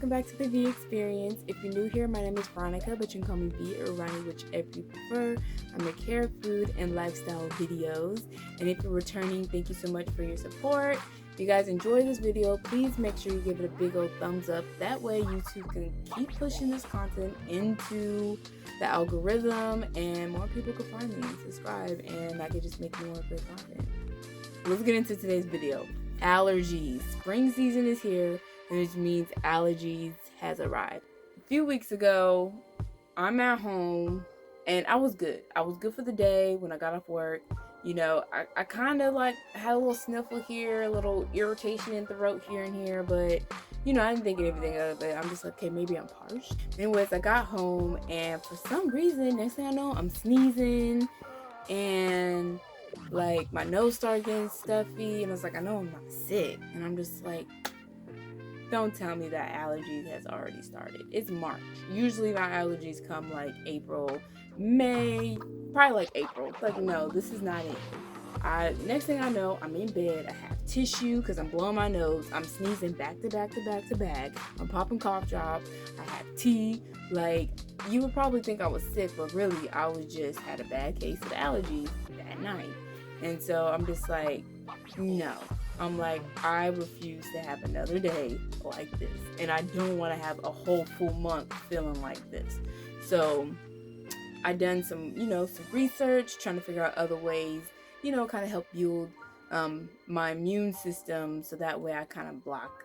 welcome back to the V Experience. If you're new here, my name is Veronica, but you can call me V or Ronnie, whichever you prefer. I make hair, food, and lifestyle videos. And if you're returning, thank you so much for your support. If you guys enjoy this video, please make sure you give it a big old thumbs up. That way YouTube can keep pushing this content into the algorithm and more people can find me and subscribe, and I can just make more good content. Let's get into today's video. Allergies. Spring season is here, which means allergies has arrived. A few weeks ago, I'm at home and I was good. I was good for the day when I got off work. You know, I kind of like had a little sniffle here, a little irritation in the throat here and here, but you know, I didn't think anything of it. I'm just like, okay, maybe I'm parched. Anyways, I got home and for some reason, next thing I know, I'm sneezing and like my nose started getting stuffy, and I was like, I know I'm not sick, and I'm just like, don't tell me that allergies has already started. It's March. Usually my allergies come like April, May, probably like April. Like, no, this is not it. Next thing I know, I'm in bed. I have tissue because I'm blowing my nose. I'm sneezing back to back to back to back. I'm popping cough drops. I have tea. Like, you would probably think I was sick, but really I was just had a bad case of allergies that night. And so I'm just like, no. I'm like, I refuse to have another day like this. And I don't want to have a whole full month feeling like this. So I done some, some research, trying to figure out other ways, kind of help build my immune system so that way I kind of block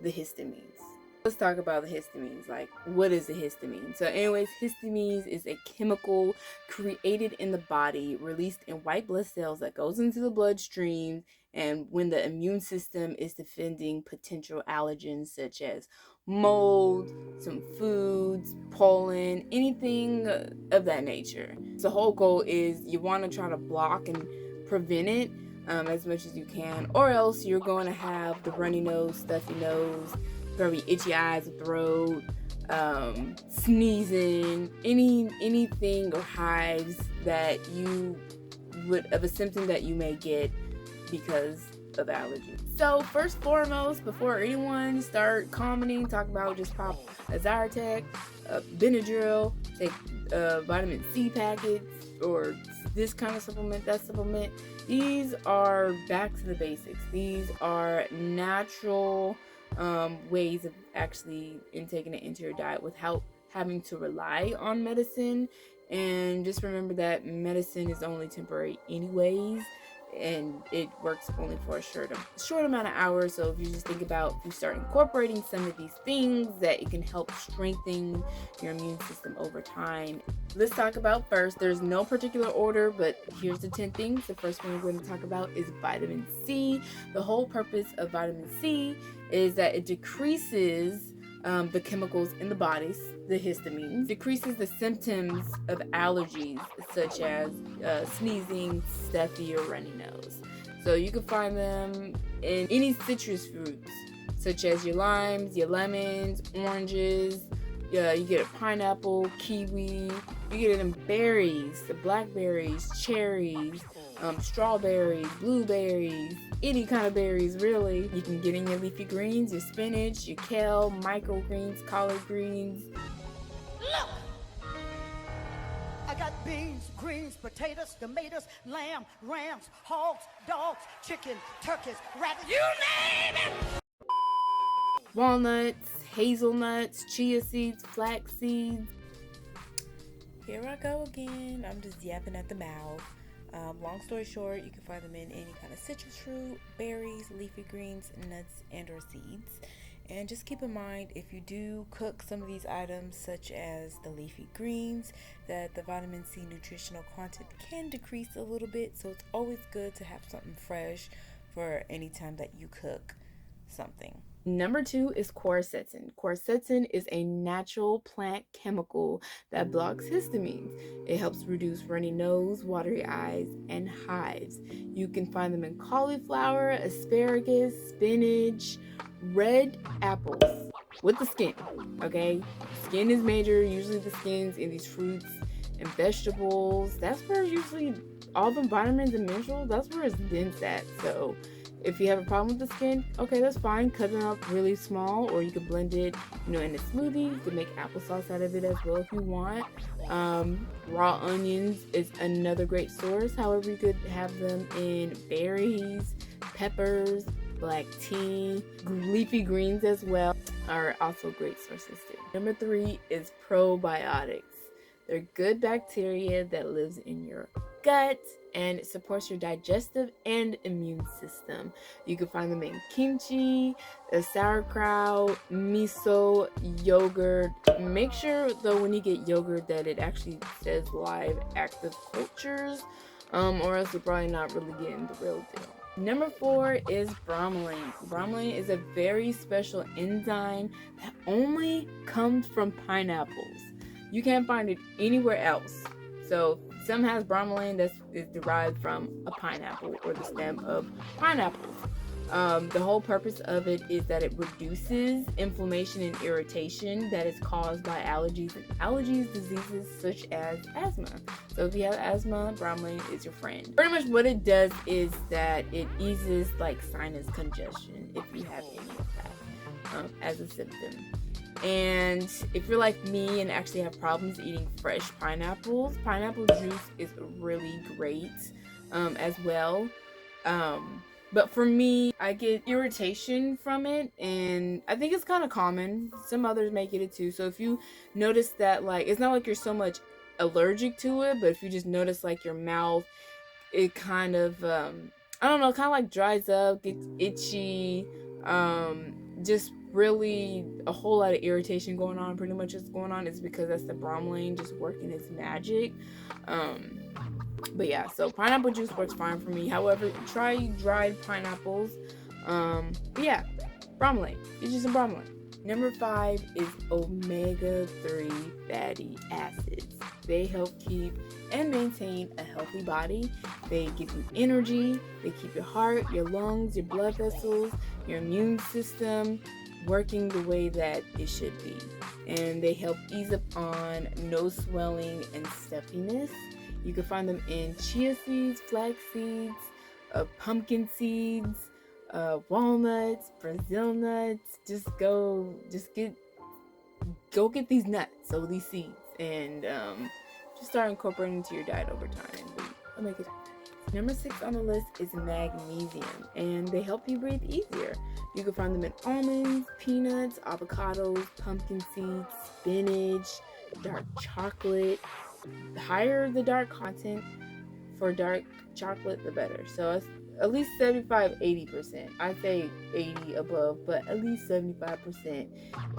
the histamines. Let's talk about the histamines. Like, what is a histamine? So anyways, histamines is a chemical created in the body, released in white blood cells that goes into the bloodstream, and when the immune system is defending potential allergens such as mold, some foods, pollen, anything of that nature. So the whole goal is you want to try to block and prevent it as much as you can, or else you're going to have the runny nose, stuffy nose, very itchy eyes, throat, sneezing, anything or hives that you would, of a symptom that you may get because of allergies. So first and foremost, before anyone start commenting, talk about just pop a Zyrtec, Benadryl, take vitamin C packets, or this kind of supplement, that supplement. These are back to the basics. These are natural ways of actually intaking it into your diet without having to rely on medicine. And just remember that medicine is only temporary anyways, and it works only for a short amount of hours. So if you just think about, if you start incorporating some of these things, that it can help strengthen your immune system over time. Let's talk about first, there's no particular order, but here's the 10 things. The first one we're going to talk about is vitamin C. The whole purpose of vitamin C is that it decreases the chemicals in the body, the histamines, decreases the symptoms of allergies such as sneezing, stuffy, or runny nose. So you can find them in any citrus fruits such as your limes, your lemons, oranges. Yeah, you get a pineapple, kiwi. You get it in berries, the blackberries, cherries, strawberries, blueberries, any kind of berries really. You can get in your leafy greens, your spinach, your kale, microgreens, collard greens. Look! I got beans, greens, potatoes, tomatoes, lamb, rams, hogs, dogs, chicken, turkeys, rabbits, you name it! Walnuts, hazelnuts, chia seeds, flax seeds. Here I go again. I'm just yapping at the mouth. Long story short, you can find them in any kind of citrus fruit, berries, leafy greens, nuts, and or seeds. And just keep in mind, if you do cook some of these items, such as the leafy greens, that the vitamin C nutritional content can decrease a little bit. So it's always good to have something fresh for any time that you cook something. Number 2 is quercetin. Quercetin is a natural plant chemical that blocks histamines. It helps reduce runny nose, watery eyes, and hives. You can find them in cauliflower, asparagus, spinach, red apples with the skin. Okay, skin is major. Usually the skins in these fruits and vegetables, that's where usually all the vitamins and minerals, that's where it's dense at. So If you have a problem with the skin, okay, that's fine. Cut it up really small, or you can blend it, in a smoothie. You can make applesauce out of it as well if you want. Raw onions is another great source. However, you could have them in berries, peppers, black tea, leafy greens as well are also great sources too. Number 3 is probiotics. They're good bacteria that lives in your gut and it supports your digestive and immune system. You can find them in kimchi, sauerkraut, miso, yogurt. Make sure though when you get yogurt that it actually says live active cultures, or else you're probably not really getting the real deal. Number 4 is bromelain. Bromelain is a very special enzyme that only comes from pineapples. You can't find it anywhere else. So some has bromelain that is derived from a pineapple or the stem of pineapples. The whole purpose of it is that it reduces inflammation and irritation that is caused by allergies and allergies diseases such as asthma. So if you have asthma, bromelain is your friend. Pretty much what it does is that it eases like sinus congestion if you have any of that as a symptom. And if you're like me and actually have problems eating fresh pineapples, pineapple juice is really great as well. But for me, I get irritation from it, and I think it's kind of common. Some others may get it too. So if you notice that, like, it's not like you're so much allergic to it, but if you just notice like your mouth, it kind of, I don't know, kind of like dries up, gets itchy, just really a whole lot of irritation going on. Pretty much what's going on is because that's the bromelain just working its magic. But yeah, so pineapple juice works fine for me. However, try dried pineapples. But yeah, bromelain. Get you some bromelain. Number 5 is omega-3 fatty acids. They help keep and maintain a healthy body. They give you energy. They keep your heart, your lungs, your blood vessels, your immune system working the way that it should be. And they help ease up on nose swelling and stuffiness. You can find them in chia seeds, flax seeds, pumpkin seeds, walnuts, Brazil nuts. Go get these nuts, so these seeds, and just start incorporating into your diet over time, and it'll make it. Number 6 on the list is magnesium, and they help you breathe easier. You can find them in almonds, peanuts, avocados, pumpkin seeds, spinach, dark chocolate. The higher the dark content for dark chocolate, the better. So it's at least 75-80%. I say 80 above, but at least 75%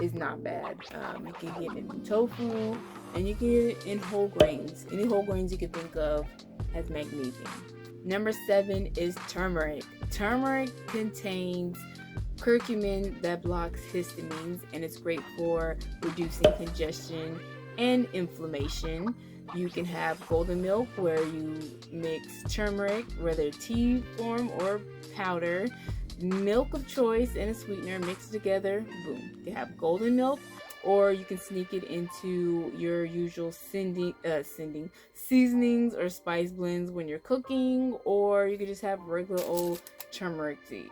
is not bad. You can get it in tofu, and you can get it in whole grains. Any whole grains you can think of has magnesium. Number 7 is turmeric. Turmeric contains curcumin that blocks histamines, and it's great for reducing congestion and inflammation. You can have golden milk, where you mix turmeric, whether tea form or powder, milk of choice and a sweetener, mix it together, boom. You can have golden milk, or you can sneak it into your usual seasonings or spice blends when you're cooking, or you can just have regular old turmeric tea.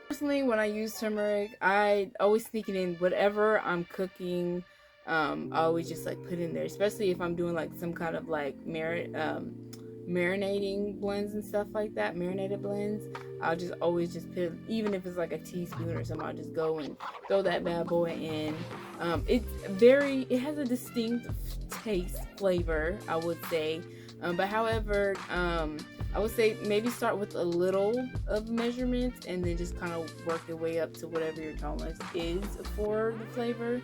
Personally, when I use turmeric, I always sneak it in whatever I'm cooking. I always just like put in there, especially if I'm doing like some kind of like marinating blends and stuff like that, marinated blends. I'll just always just put, even if it's like a teaspoon or something, I'll just go and throw that bad boy in. It has a distinct taste, flavor, I would say. But however, I would say maybe start with a little of measurements and then just kind of work your way up to whatever your tolerance is for the flavor.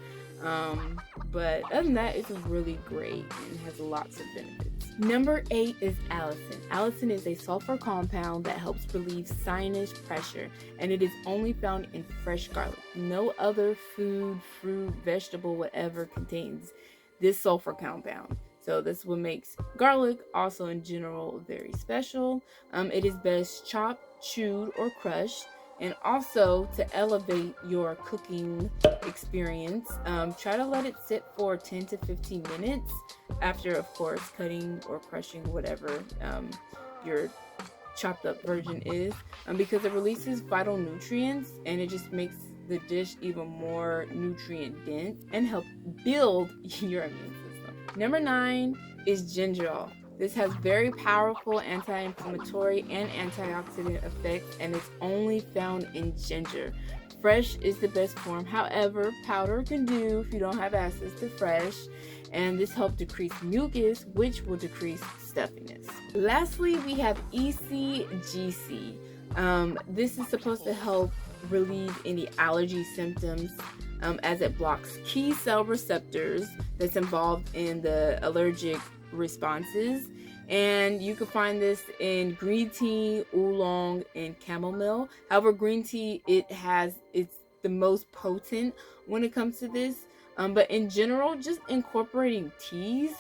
But other than that, it's really great and has lots of benefits. Number 8 is allicin. Allicin is a sulfur compound that helps relieve sinus pressure, and it is only found in fresh garlic. No other food, fruit, vegetable, whatever contains this sulfur compound. So this is what makes garlic also in general very special. It is best chopped, chewed, or crushed. And also, to elevate your cooking experience, try to let it sit for 10 to 15 minutes after, of course, cutting or crushing whatever you're chopped up version is, because it releases vital nutrients and it just makes the dish even more nutrient dense and help build your immune system. Number 9 is gingerol. This has very powerful anti-inflammatory and antioxidant effects, and it's only found in ginger. Fresh is the best form. However, powder can do if you don't have access to fresh, and this helps decrease mucus, which will decrease stuffiness. Lastly, we have EGCG. This is supposed to help relieve any allergy symptoms, as it blocks key cell receptors that's involved in the allergic responses. And you can find this in green tea, oolong, and chamomile. However, green tea, it's the most potent when it comes to this. But in general, just incorporating teas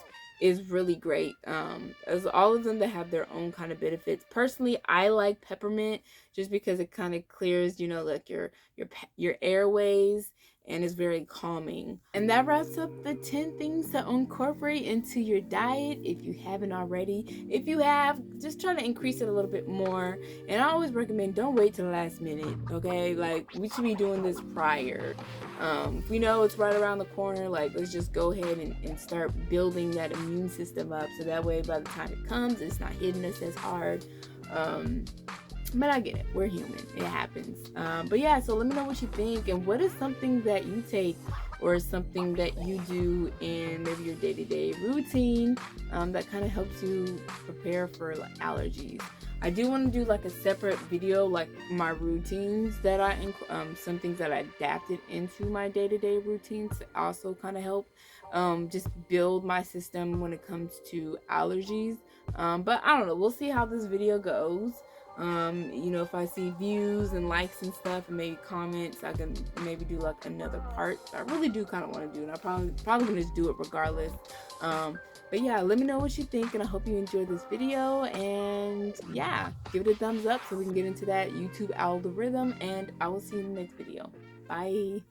is really great, as all of them that have their own kind of benefits. Personally, I like peppermint just because it kind of clears, like your airways, and is very calming. And that wraps up the 10 things to incorporate into your diet if you haven't already. If you have, just try to increase it a little bit more. And I always recommend, don't wait till the last minute, okay? Like, we should be doing this prior. If we know it's right around the corner, like, let's just go ahead and start building that immune system up, so that way by the time it comes, it's not hitting us as hard. But I get it, we're human, it happens. But yeah, so let me know what you think, and what is something that you take or something that you do in maybe your day-to-day routine that kind of helps you prepare for like allergies. I do want to do like a separate video, like my routines that some things that I adapted into my day-to-day routines to also kind of help just build my system when it comes to allergies. But I don't know, we'll see how this video goes. If I see views and likes and stuff, and maybe comments, I can maybe do like another part. I really do kind of want to do it. I'm probably gonna just do it regardless. But yeah, let me know what you think, and I hope you enjoyed this video. And yeah, give it a thumbs up so we can get into that YouTube algorithm. And I will see you in the next video. Bye.